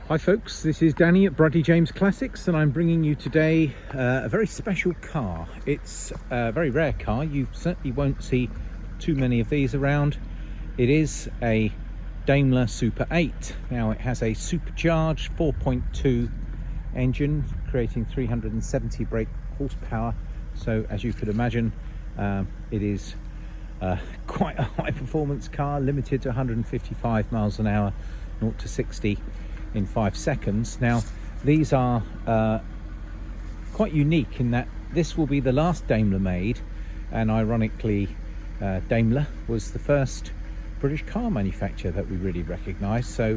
Hi folks, this is Danny at Bradley James Classics, and I'm bringing you today a very special car. It's a very rare car. You certainly won't see too many of these around. It is a Daimler Super 8. Now it has a supercharged 4.2 engine creating 370 brake horsepower. So as you could imagine, it is quite a high performance car, limited to 155 miles an hour, 0 to 60 in 5 seconds. Now these are quite unique in that this will be the last Daimler made, and ironically Daimler was the first British car manufacturer that we really recognise, so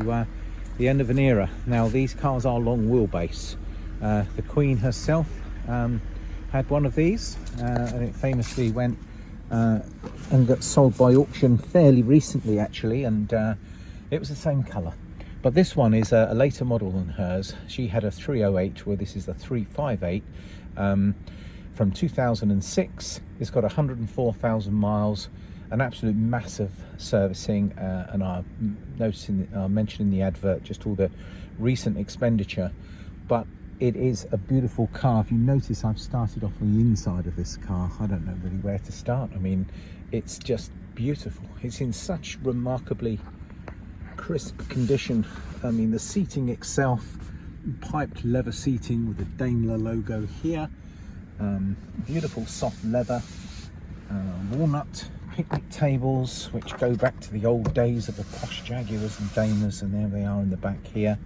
the end of an era. Now these cars are long wheelbase. The Queen herself had one of these, and it famously went and got sold by auction fairly recently actually, and it was the same colour. But this one is a later model than hers. She had a 308, where this is the 358 from 2006. It's got 104,000 miles, an absolute massive servicing, and I'm mentioning the advert just all the recent expenditure. But it is a beautiful car. If you notice, I've started off on the inside of this car. I don't know really where to start. I mean, it's just beautiful. It's in such remarkably crisp condition. I mean, the seating itself, piped leather seating with the Daimler logo here, beautiful soft leather, walnut picnic tables which go back to the old days of the posh Jaguars and Daimlers, and there they are in the back here.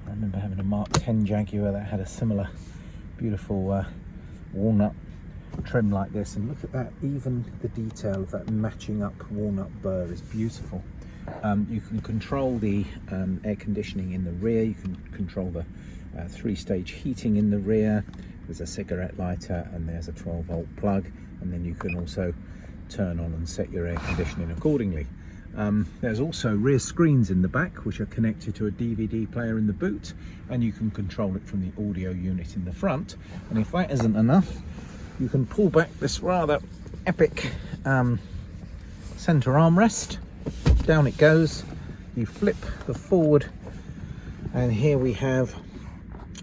I remember having a Mark 10 Jaguar that had a similar beautiful walnut trim like this, and look at that, even the detail of that matching up walnut burr is beautiful. You can control the air conditioning in the rear. You can control the 3-stage heating in the rear. There's a cigarette lighter and there's a 12-volt plug, and then you can also turn on and set your air conditioning accordingly. There's also rear screens in the back which are connected to a DVD player in the boot, and you can control it from the audio unit in the front. And if that isn't enough, you can pull back this rather epic center armrest. Down it goes, you flip the forward, and here we have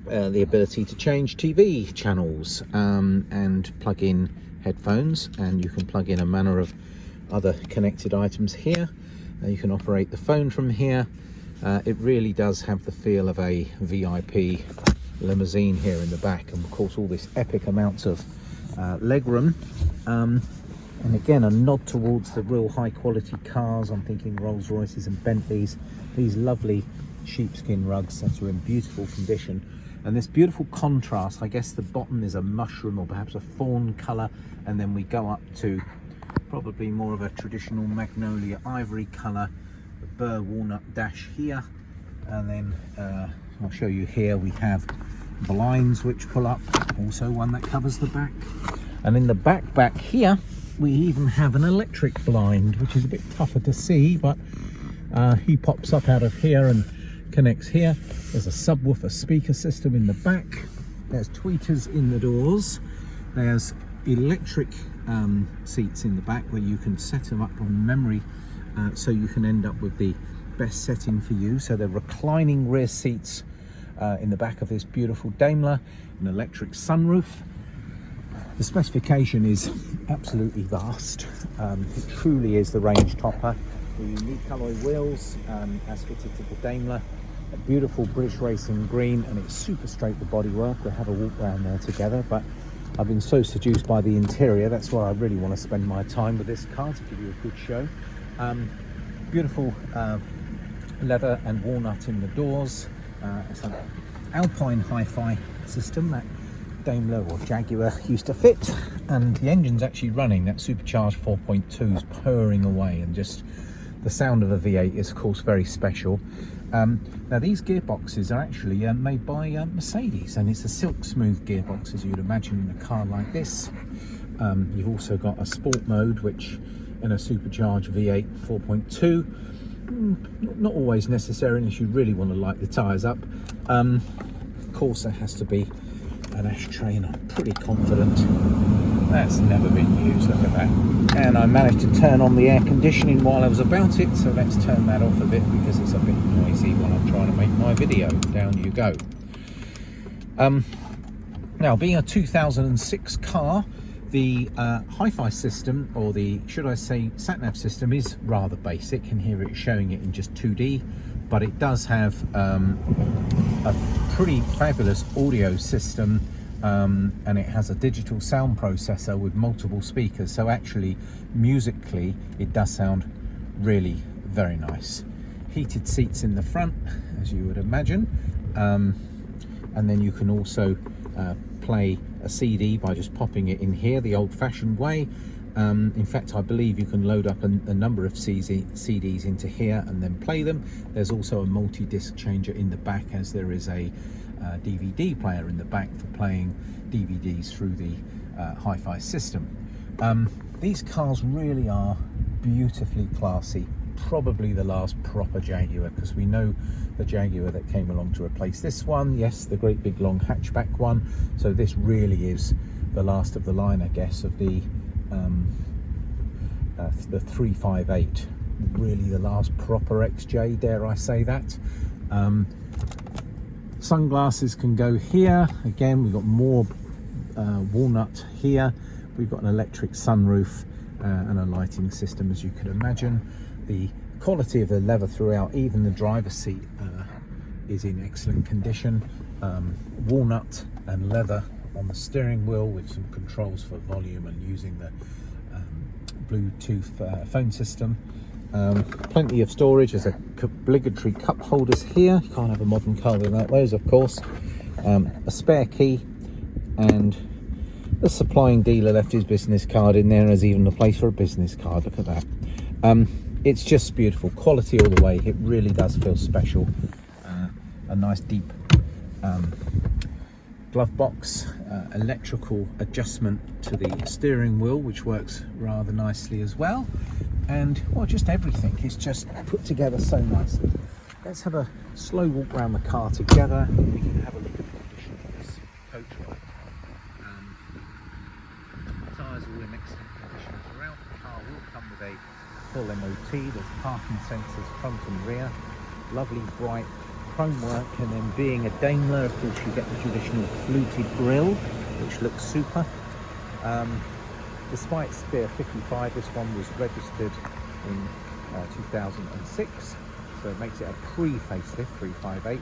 the ability to change TV channels and plug in headphones, and you can plug in a manner of other connected items here. You can operate the phone from here. It really does have the feel of a VIP limousine here in the back, and of course all this epic amounts of legroom. And again, a nod towards the real high quality cars. I'm thinking Rolls Royces and Bentleys. These lovely sheepskin rugs that are in beautiful condition. And this beautiful contrast, I guess the bottom is a mushroom or perhaps a fawn colour, and then we go up to probably more of a traditional magnolia ivory colour, the burr walnut dash here, and then I'll show you here we have blinds which pull up, also one that covers the back. And in the back here we even have an electric blind, which is a bit tougher to see, but he pops up out of here and connects here. There's a subwoofer speaker system in the back. There's tweeters in the doors. There's electric seats in the back where you can set them up on memory, so you can end up with the best setting for you. So they're reclining rear seats in the back of this beautiful Daimler, an electric sunroof. The specification is absolutely vast. It truly is the range topper. The unique alloy wheels as fitted to the Daimler, a beautiful British racing green, and it's super straight, the bodywork. We'll have a walk around there together, but I've been so seduced by the interior, that's where I really want to spend my time with this car, to give you a good show. Beautiful leather and walnut in the doors. It's an Alpine hi-fi system that Daimler or Jaguar used to fit, and the engine's actually running. That supercharged 4.2 is purring away, and just the sound of a V8 is of course very special. Now these gearboxes are actually made by Mercedes, and it's a silk smooth gearbox as you'd imagine in a car like this. You've also got a sport mode, which in a supercharged V8 4.2 not always necessary unless you really want to light the tyres up. Of course there has to be an ashtray, and I'm pretty confident That's never been used, look at that. And I managed to turn on the air conditioning while I was about it, so let's turn that off a bit because it's a bit noisy while I'm trying to make my video. Down you go. Now, being a 2006 car, the hi-fi system, or the, should I say, sat-nav system, is rather basic, and here it's showing it in just 2D, but it does have a pretty fabulous audio system, and it has a digital sound processor with multiple speakers, so actually musically it does sound really very nice. Heated seats in the front, as you would imagine, and then you can also play a CD by just popping it in here the old-fashioned way. In fact, I believe you can load up a number of CDs into here and then play them. There's also a multi-disc changer in the back, as there is a DVD player in the back for playing DVDs through the hi-fi system. These cars really are beautifully classy. Probably the last proper Jaguar, because we know the Jaguar that came along to replace this one, yes, the great big long hatchback one. So this really is the last of the line, I guess, of the 358, really the last proper XJ, dare I say that. Sunglasses can go here. Again, we've got more walnut here. We've got an electric sunroof and a lighting system, as you could imagine. The quality of the leather throughout, even the driver's seat, is in excellent condition. Walnut and leather on the steering wheel with some controls for volume and using the Bluetooth phone system. Plenty of storage. There's obligatory cup holders here. You can't have a modern car without those, of course. A spare key, and the supplying dealer left his business card in there, as even a place for a business card. Look at that. It's just beautiful, quality all the way. It really does feel special. A nice deep glove box, electrical adjustment to the steering wheel, which works rather nicely as well. And well, just everything is just put together so nicely. Let's have a slow walk around the car together. We can have a look at the condition of this coach. Tyres are all in excellent condition throughout. The car will come with a full MOT. There's parking sensors front and rear, lovely bright chrome work, and then being a Daimler, of course, you get the traditional fluted grille, which looks super. Despite being 55, this one was registered in 2006, so it makes it a pre-facelift 358.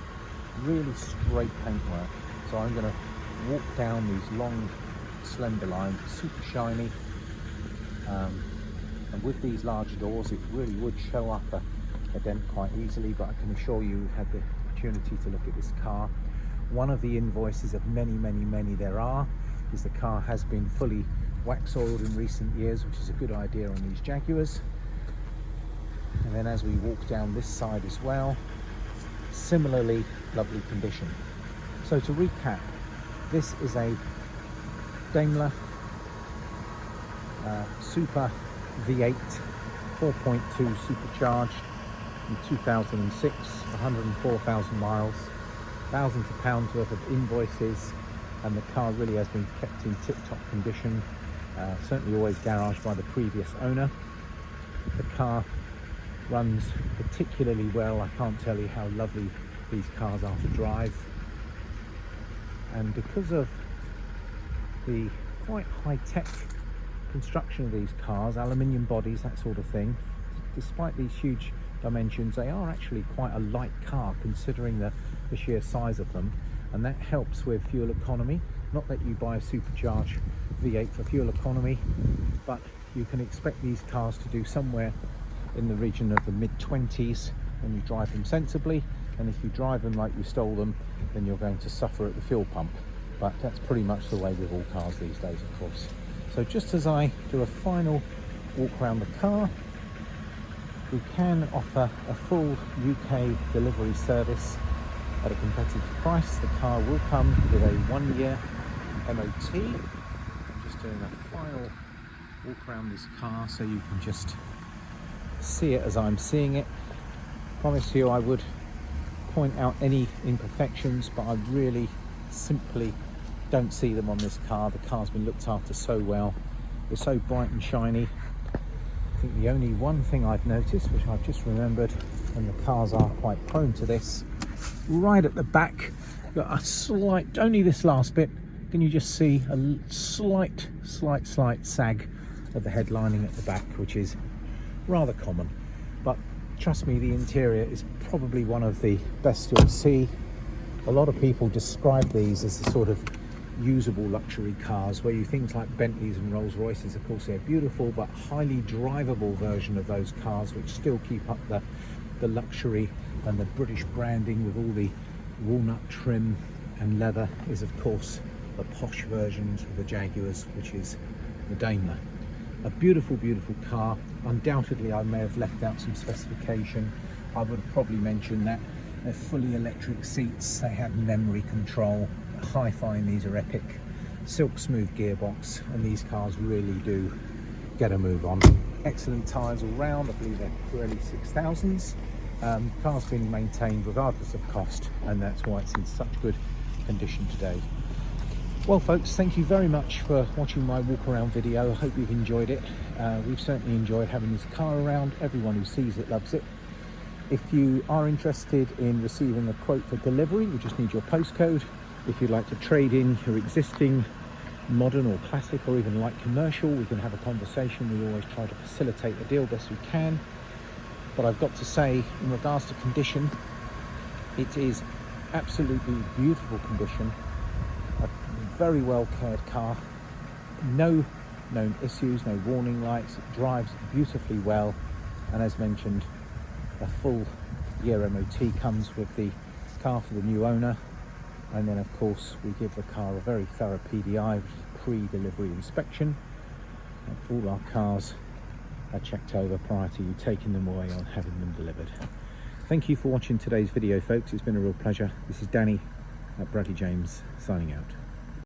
Really straight paintwork. So I'm going to walk down these long, slender lines, super shiny. And with these large doors, it really would show up a dent quite easily, but I can assure you we've had the opportunity to look at this car. One of the invoices of many there are is the car has been fully wax oiled in recent years, which is a good idea on these Jaguars. And then as we walk down this side as well, similarly lovely condition. So to recap, this is a Daimler Super V8 4.2 supercharged in 2006, 104,000 miles, thousands of pounds worth of invoices, and the car really has been kept in tip-top condition. Certainly always garaged by the previous owner. The car runs particularly well. I can't tell you how lovely these cars are to drive. And because of the quite high-tech construction of these cars, aluminium bodies, that sort of thing, despite these huge dimensions, they are actually quite a light car considering the sheer size of them, and that helps with fuel economy. Not that you buy a supercharged V8 for fuel economy, but you can expect these cars to do somewhere in the region of the mid-20s when you drive them sensibly, and if you drive them like you stole them, then you're going to suffer at the fuel pump. But that's pretty much the way with all cars these days, of course. So just as I do a final walk around the car, we can offer a full UK delivery service at a competitive price. The car will come with a 1-year MOT. I'm just doing a final walk around this car so you can just see it as I'm seeing it. Promise you I would point out any imperfections, but I really simply don't see them on this car. The car's been looked after so well. It's so bright and shiny. I think the only one thing I've noticed, which I've just remembered, and the cars are quite prone to this, right at the back, got a slight, only this last bit, can you just see a slight sag of the headlining at the back, which is rather common. But trust me, the interior is probably one of the best you'll see. A lot of people describe these as the sort of usable luxury cars, where you things like Bentleys and Rolls Royces, of course they're beautiful but highly drivable version of those cars, which still keep up the luxury and the British branding with all the walnut trim and leather, is of course the posh versions of the Jaguars, which is the Daimler. A beautiful car. Undoubtedly I may have left out some specification. I would have probably mentioned that they're fully electric seats, they have memory control, hi-fi in these are epic, silk smooth gearbox, and these cars really do get a move on. Excellent tyres all round. I believe they're Pirelli 6000s. Car's being maintained regardless of cost, and that's why it's in such good condition today. Well folks, thank you very much for watching my walk around video. I hope you've enjoyed it. We've certainly enjoyed having this car around. Everyone who sees it loves it. If you are interested in receiving a quote for delivery, we just need your postcode. If you'd like to trade in your existing modern or classic or even light commercial, we can have a conversation. We always try to facilitate a deal best we can. But I've got to say, in regards to condition, it is absolutely beautiful condition. A very well cared car. No known issues, no warning lights. It drives beautifully well. And as mentioned, a full year MOT comes with the car for the new owner. And then of course we give the car a very thorough PDI, which is pre-delivery inspection. And all our cars are checked over prior to you taking them away or having them delivered. Thank you for watching today's video folks, it's been a real pleasure. This is Danny at Bradley James signing out.